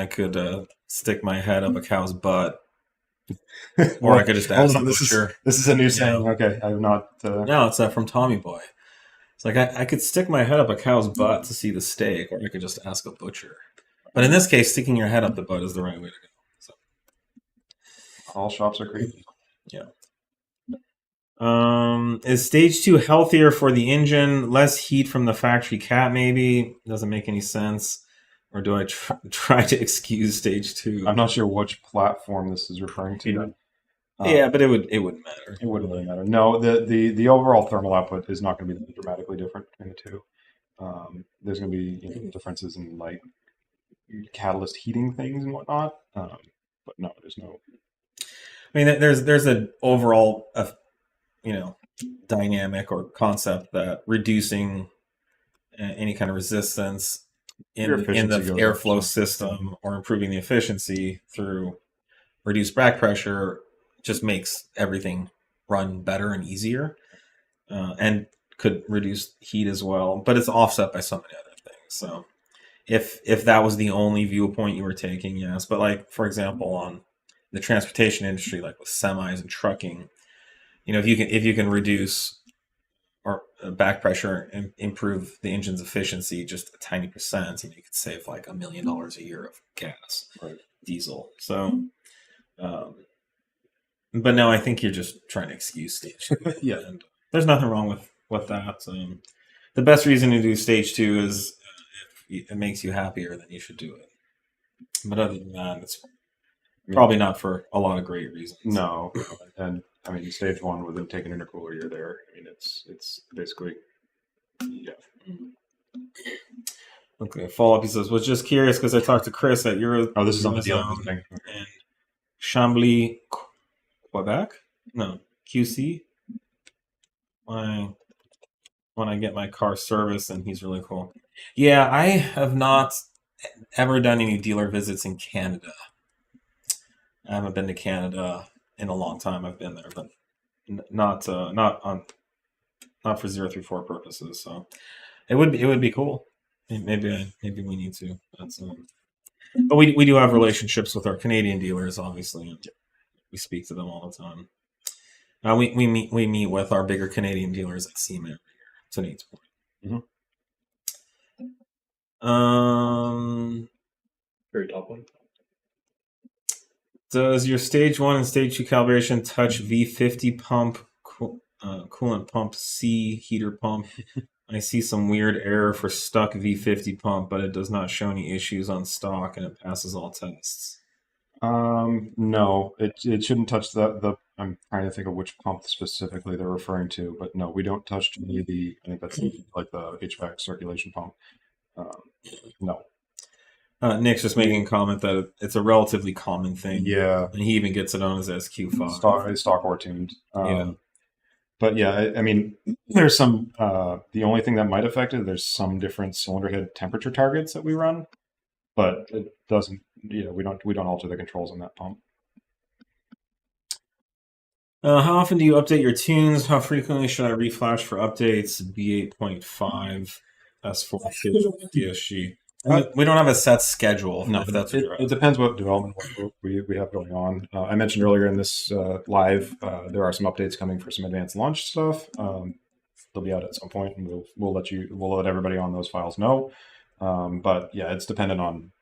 could stick my head up a cow's butt, or I could just ask the butcher. This is a new saying. Okay, I've not. No, it's from Tommy Boy. It's like I could stick my head up a cow's butt to see the steak, or I could just ask a butcher. But in this case, sticking your head up the butt is the right way to go. So. All shops are crazy. Yeah. Is stage 2 healthier for the engine? Less heat from the factory cat, maybe? Doesn't make any sense. Or do I try to excuse stage 2? I'm not sure which platform this is referring to. Yeah, but it wouldn't matter. It wouldn't really matter. No, the overall thermal output is not going to be dramatically different between the two. There's going to be differences in catalyst heating things and whatnot. But no, there's no. I mean, there's an overall dynamic or concept that reducing any kind of resistance in the airflow system or improving the efficiency through reduced back pressure just makes everything run better and easier, and could reduce heat as well. But it's offset by so many other things. So if that was the only viewpoint you were taking, yes. But for example, on the transportation industry, like with semis and trucking, if you can reduce or back pressure and improve the engine's efficiency just a tiny percent, you could save like $1 million a year of gas, right, diesel. So, but no, I think you're just trying to excuse stage 2. Yeah, and there's nothing wrong with that. The best reason to do stage 2 is if it makes you happier, then you should do it. But other than that, it's probably not for a lot of great reasons. No, and I mean, stage 1 with them taking intercooler, you're there. I mean, it's basically, yeah. Okay, follow up. He says, was just curious because I talked to Chris at Eurozone. Oh, this is on the deal and Chambly, Quebec? No, QC. When I get my car serviced, and he's really cool. Yeah, I have not ever done any dealer visits in Canada. I haven't been to Canada in a long time. I've been there, but not for 0 through 4 purposes. So it would be cool. Maybe we need to. But we do have relationships with our Canadian dealers, obviously. And we speak to them all the time. We meet with our bigger Canadian dealers at SEMA every year. To Nate's point. Mm-hmm. Very top one. Does your stage 1 and stage 2 calibration touch V50 pump, coolant pump C, heater pump, I see some weird error for stuck V50 pump, but it does not show any issues on stock, and it passes all tests. No, it shouldn't touch the. I'm trying to think of which pump specifically they're referring to, but no, we don't touch any of the. I think that's like the HVAC circulation pump. No. Nick's just making a comment that it's a relatively common thing. Yeah, and he even gets it on his SQ5. stock or tuned. Yeah. But yeah, I mean, there's some. The only thing that might affect it, there's some different cylinder head temperature targets that we run, but it doesn't. We don't alter the controls on that pump. How often do you update your tunes? How frequently should I reflash for updates? B8.5 S4 DSG. We don't have a set schedule. No, that's it depends what development we have going on. I mentioned earlier in this live, there are some updates coming for some advanced launch stuff. They'll be out at some point, and we'll let everybody on those files know. But yeah, it's dependent on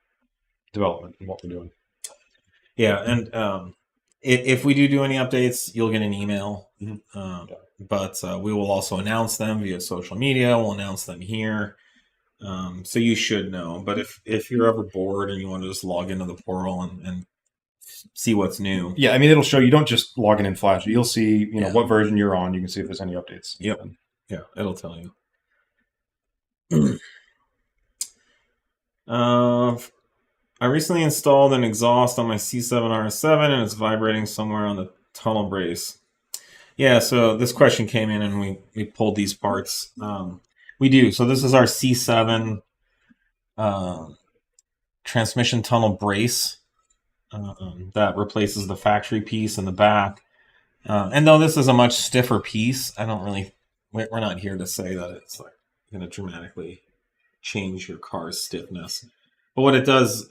development and what we're doing. Yeah, and if we do any updates, you'll get an email. But we will also announce them via social media. We'll announce them here. So you should know. But if you're ever bored and you want to just log into the portal and see what's new. Yeah, I mean, it'll show you. Don't just log in Flash. You'll see, what version you're on. You can see if there's any updates. Yep. Yeah, it'll tell you. I recently installed an exhaust on my C7 RS7 and it's vibrating somewhere on the tunnel brace. Yeah, so this question came in and we pulled these parts. We do. So this is our C7 transmission tunnel brace that replaces the factory piece in the back. And though this is a much stiffer piece, we're not here to say that it's like going to dramatically change your car's stiffness. But what it does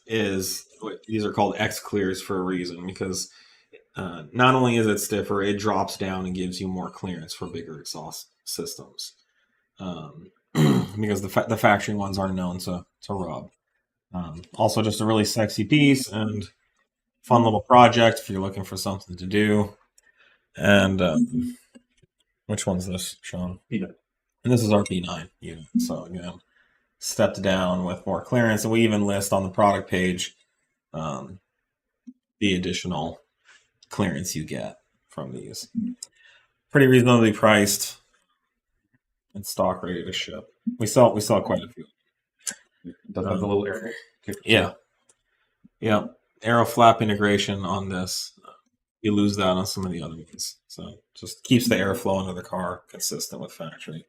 is, these are called X clears for a reason, because not only is it stiffer, it drops down and gives you more clearance for bigger exhaust systems. Because the factory ones are known to rub. Also, just a really sexy piece and fun little project if you're looking for something to do. And which one's this, Sean? B9. And this is our B9 unit. So again, stepped down with more clearance, and we even list on the product page the additional clearance you get from these. Pretty reasonably priced and stock, ready to ship. We saw quite a few. Does have the little air. Yeah. Aero flap integration on this. You lose that on some of the other ones. So just keeps the airflow into the car consistent with factory.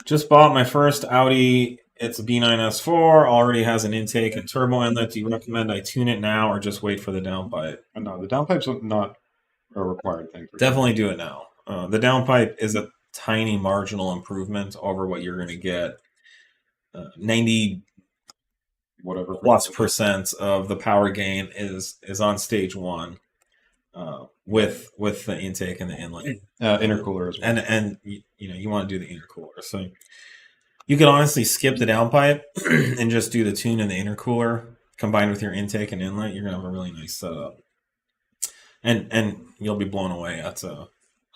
Just bought my first Audi. It's a B9 S4. Already has an intake and turbo inlet. Do you recommend I tune it now or just wait for the downpipe? No, the downpipe's not a required thing. Definitely do it now. The downpipe is a tiny marginal improvement over what you're going to get. 90 whatever plus percent of the power gain is on stage one. With the intake and the inlet, intercooler as well, and you want to do the intercooler. So you could honestly skip the downpipe and just do the tune and the intercooler combined with your intake and inlet. You're gonna have a really nice setup, and you'll be blown away at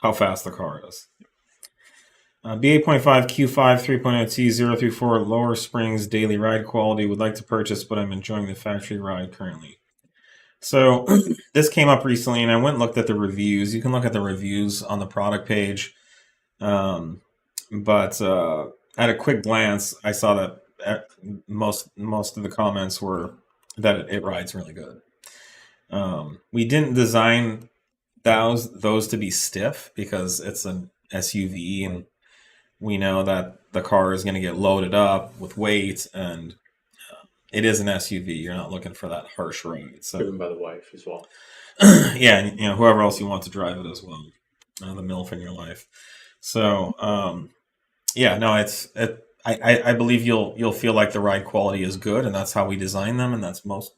how fast the car is. B8.5 Q5 3.0T 034 lower springs daily ride quality. Would like to purchase, but I'm enjoying the factory ride currently. So this came up recently, and I went and looked at the reviews. You can look at the reviews on the product page. But at a quick glance, I saw that most of the comments were that it rides really good. We didn't design those to be stiff because it's an SUV, and we know that the car is going to get loaded up with weight, and it is an SUV. You're not looking for that harsh ride. So, driven by the wife as well. Yeah, and whoever else you want to drive it as well, the MILF in your life. So, I believe you'll feel like the ride quality is good, and that's how we design them, and that's most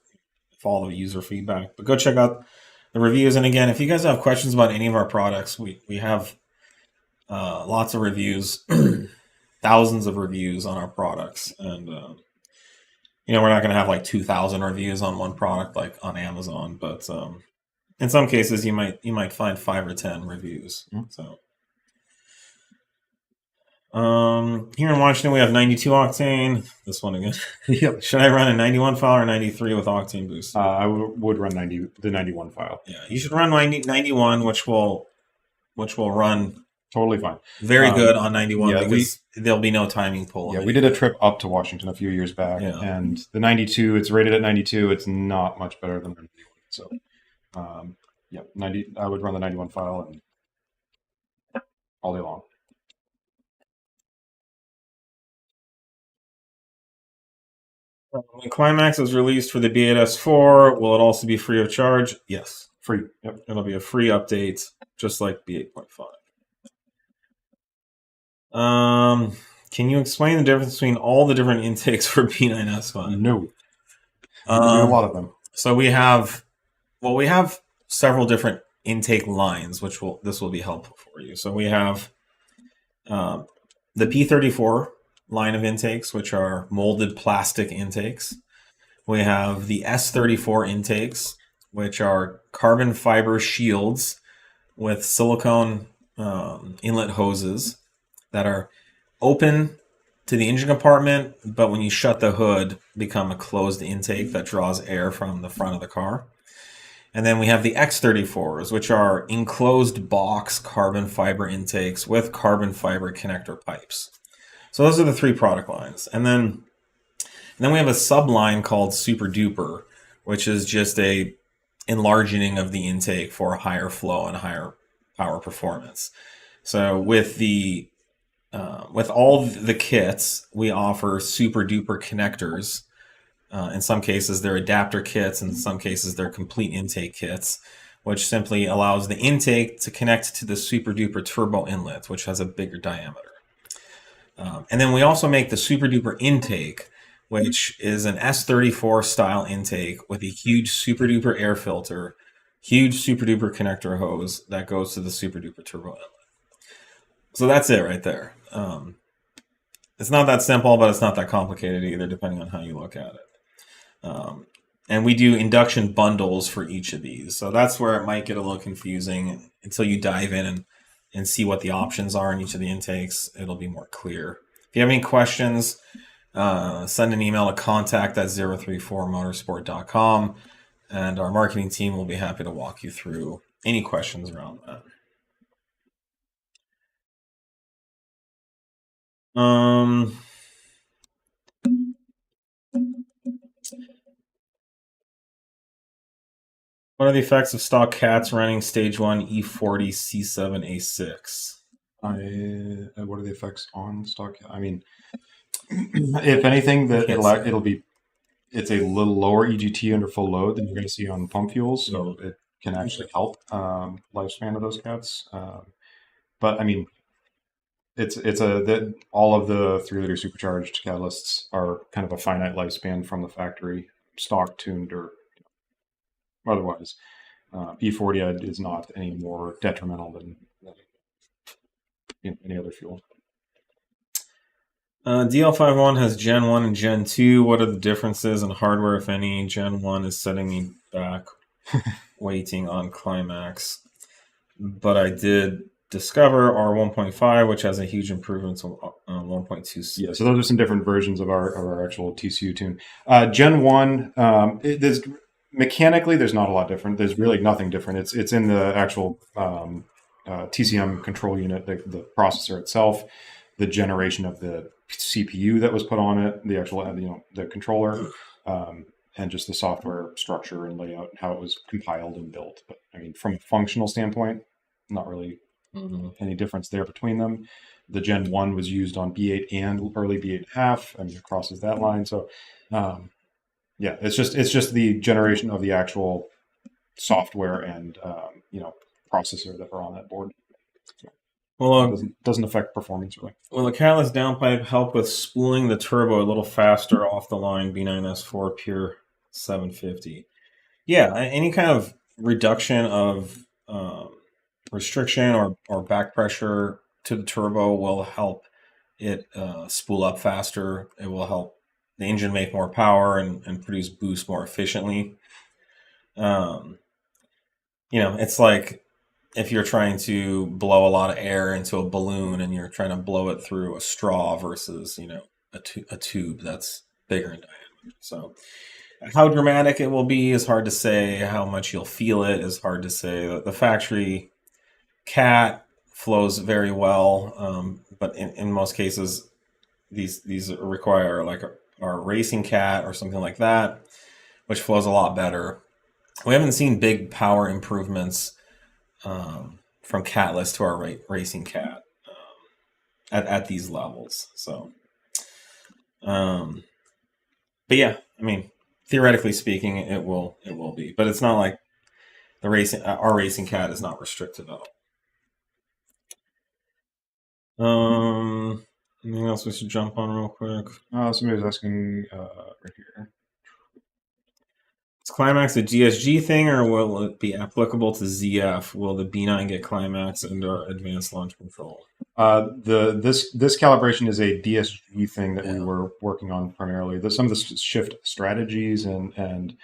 of all the user feedback. But go check out the reviews. And again, if you guys have questions about any of our products, we have lots of reviews, thousands of reviews on our products, and we're not going to have like 2,000 reviews on one product like on Amazon, but in some cases you might find 5 or 10 reviews. So here in Washington we have 92 octane. This one again. Yep. Should I run a 91 file or 93 with octane boost? I would run the 91 file. Yeah, you should run 91, which will run totally fine. Very good on 91 yeah, because there'll be no timing pull. Yeah, we did a trip up to Washington a few years back, and the 92, it's rated at 92. It's not much better than the 91. So, yeah, 90. I would run the 91 file and all day long. When Kli-Max is released for the B8 S4, will it also be free of charge? Yes. Free. Yep. It'll be a free update, just like B8.5. Can you explain the difference between all the different intakes for B9S5? No. A lot of them. So we have several different intake lines, which this will be helpful for you. So we have the P34 line of intakes, which are molded plastic intakes. We have the S34 intakes, which are carbon fiber shields with silicone inlet hoses that are open to the engine compartment, but when you shut the hood, become a closed intake that draws air from the front of the car. And then we have the X34s, which are enclosed box carbon fiber intakes with carbon fiber connector pipes. So those are the 3 product lines. And then we have a subline called Super Duper, which is just a enlarging of the intake for higher flow and higher power performance. So with all the kits, we offer Super Duper connectors. In some cases, they're adapter kits. In some cases, they're complete intake kits, which simply allows the intake to connect to the Super Duper turbo inlet, which has a bigger diameter. And then we also make the Super Duper intake, which is an S34 style intake with a huge Super Duper air filter, huge Super Duper connector hose that goes to the Super Duper turbo inlet. So that's it right there. It's not that simple, but it's not that complicated either, depending on how you look at it. And we do induction bundles for each of these. So that's where it might get a little confusing until you dive in and see what the options are in each of the intakes. It'll be more clear. If you have any questions, send an email to contact@034motorsport.com, and our marketing team will be happy to walk you through any questions around that. What are the effects of stock cats running stage 1 E40 C7 A6? What are the effects on stock? I mean, if anything, that it's a little lower EGT under full load than you're going to see on pump fuels, so it can actually help lifespan of those cats. But I mean, all of the 3-liter supercharged catalysts are kind of a finite lifespan from the factory, stock tuned or otherwise. E40 is not any more detrimental than any other fuel. DL51 has Gen 1 and Gen 2. What are the differences in hardware, if any? Gen 1 is setting me back waiting on Kli-Max. But I did discover R1.5, which has a huge improvement to 1.2. Yeah, so those are some different versions of our actual TCU tune. Gen 1, mechanically, there's not a lot different. There's really nothing different. It's in the actual TCM control unit, the processor itself, the generation of the CPU that was put on it, the actual the controller, and just the software structure and layout, and how it was compiled and built. But I mean, from a functional standpoint, not really any difference there between them. The Gen 1 was used on B8 and early B8.5. I mean, it crosses that line. So, yeah, it's just the generation of the actual software and processor that are on that board. So well, it doesn't affect performance really. Will the catless downpipe help with spooling the turbo a little faster off the line B9S4 pure 750? Yeah, any kind of reduction of restriction or back pressure to the turbo will help it spool up faster. It will help the engine make more power and produce boost more efficiently. it's like if you're trying to blow a lot of air into a balloon and you're trying to blow it through a straw versus, a tube that's bigger in diameter. So how dramatic it will be is hard to say. How much you'll feel it is hard to say. The factory cat flows very well, but in most cases, these require like our racing cat or something like that, which flows a lot better. We haven't seen big power improvements from catless to our racing cat at these levels. So, but yeah, I mean, theoretically speaking, it will be, but it's not like our racing cat is not restricted at all. Anything else we should jump on real quick? Somebody's asking right here. Is Klimax a DSG thing, or will it be applicable to ZF? Will the B9 get Klimax and advanced launch control? This calibration is a DSG thing that we were working on primarily. Some of the shift strategies and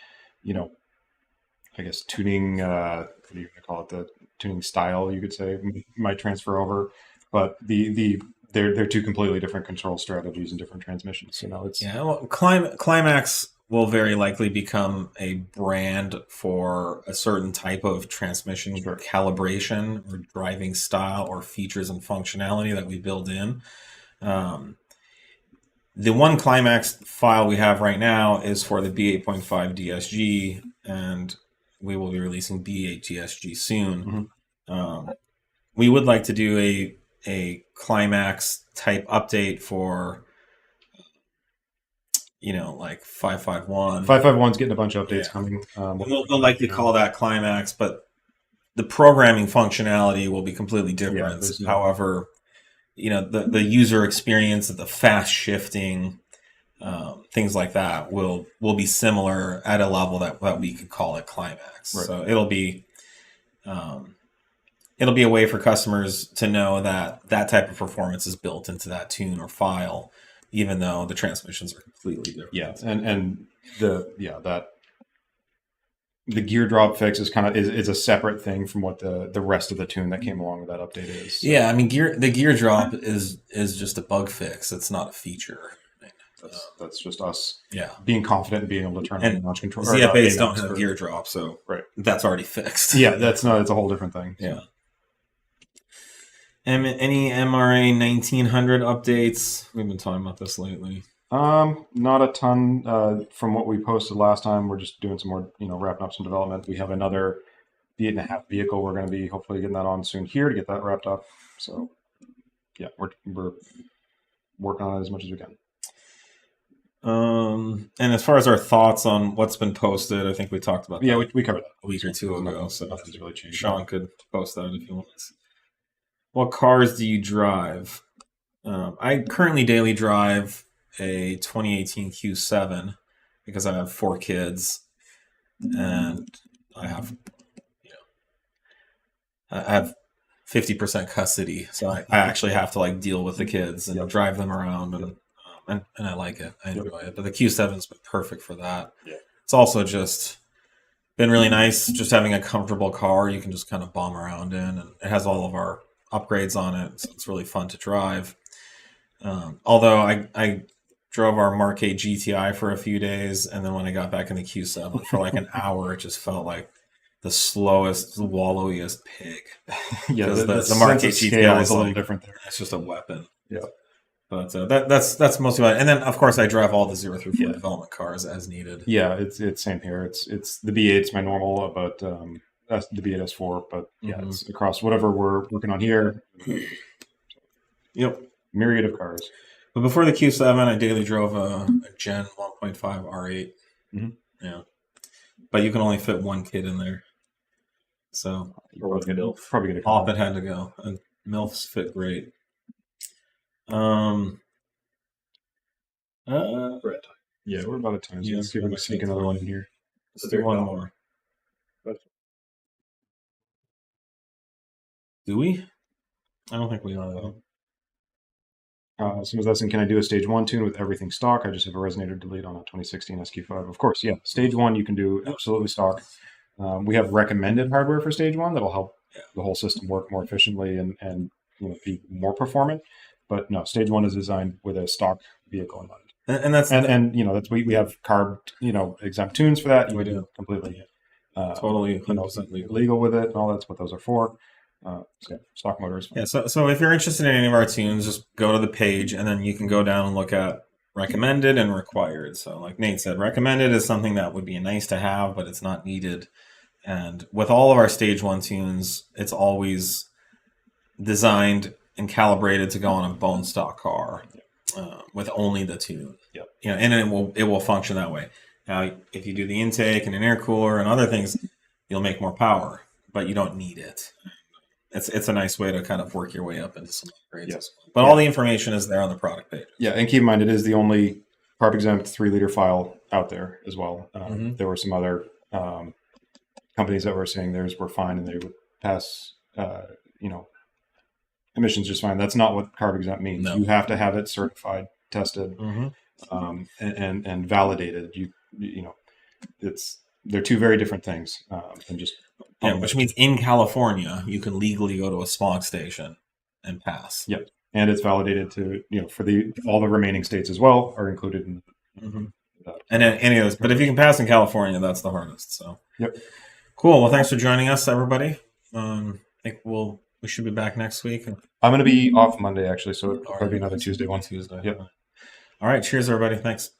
I guess tuning. What do you call it? The tuning style, you could say, might transfer over, but they're two completely different control strategies and different transmissions. So no, it's Klimax will very likely become a brand for a certain type of transmission calibration or driving style or features and functionality that we build in. The one Klimax file we have right now is for the B8.5 DSG, and we will be releasing B8 DSG soon. We would like to do a Klimax type update for like 551. 551's getting a bunch of updates coming. They'll likely call that Klimax, but the programming functionality will be completely different. However, the user experience, the fast shifting, things like that will be similar at a level that we could call it Klimax. Right. So it'll be a way for customers to know that type of performance is built into that tune or file, even though the transmissions are completely different. Yeah, and the gear drop fix is a separate thing from what the rest of the tune that came along with that update is. Yeah, I mean the gear drop is just a bug fix. It's not a feature. That's just us being confident and being able to turn on the launch control. ZF8s don't have gear drop, so that's already fixed. Yeah, it's a whole different thing. Yeah. Any MRA 1900 updates? We've been talking about this lately. Not a ton from what we posted last time. We're just doing some more, wrapping up some development. We have another B8.5 vehicle. We're going to be hopefully getting that on soon here to get that wrapped up. So, yeah, we're working on it as much as we can. And as far as our thoughts on what's been posted, I think we talked about that. Yeah, we covered that a week or two ago. So nothing's really changed. Sean could post that if he wants. What cars do you drive? I currently daily drive a 2018 Q7 because I have 4 kids and I have 50% custody, so I actually have to deal with the kids and drive them around, and I like it. I enjoy it. But the Q7's been perfect for that. Yeah. It's also just been really nice just having a comfortable car you can just kind of bomb around in, and it has all of our upgrades on it, so it's really fun to drive. Although I drove our Mark A GTI for a few days, and then when I got back in the Q7 for like an hour, it just felt like the slowest, wallowiest pig. Yeah, the Mark A GTI is a little different there. It's just a weapon. Yeah, but that's mostly about it. And then of course I drive all the 0 through 4 development cars as needed. Yeah, it's same here. It's the B8's my normal, but that's the B8 S4. But it's across whatever we're working on here. Yep, myriad of cars. But before the Q7, I daily drove a Gen 1.5 R8. Yeah, but you can only fit 1 kid in there, so probably gonna off it had to go. And MILFs fit great. Yeah, we're about at time. So let's see if we can sneak another one in here. Let's do one more. Do we? I don't think we are though. Someone's asking, can I do a stage 1 tune with everything stock? I just have a resonator delete on a 2016 SQ5. Of course, yeah. Stage 1 you can do absolutely stock. We have recommended hardware for stage 1 that'll help the whole system work more efficiently and be more performant. But no, stage 1 is designed with a stock vehicle in mind. And that's that's we have carb exempt tunes for that. We do. Completely totally 100% legal with it and all. That's what those are for. Stock motors. Yeah. So if you're interested in any of our tunes, just go to the page and then you can go down and look at recommended and required. So like Nate said, recommended is something that would be nice to have, but it's not needed. And with all of our stage 1 tunes, it's always designed and calibrated to go on a bone stock car with only the tune. Yep. And it will function that way. Now, if you do the intake and an air cooler and other things, you'll make more power, but you don't need it. It's a nice way to kind of work your way up into some upgrades. Yes. But all the information is there on the product page. Yeah, and keep in mind, it is the only carb exempt 3-liter file out there as well. There were some other companies that were saying theirs were fine and they would pass, emissions just fine. That's not what carb exempt means. No. You have to have it certified, tested, and validated. They're two very different things, and just which means in California you can legally go to a smog station and pass. Yep, and it's validated to for all the remaining states as well are included in. And then any of those, but if you can pass in California, that's the hardest. So yep, cool. Well, thanks for joining us, everybody. I think we should be back next week. I'm going to be off Monday actually, so it'll probably be another Tuesday one. Tuesday. Yep. All right. Cheers, everybody. Thanks.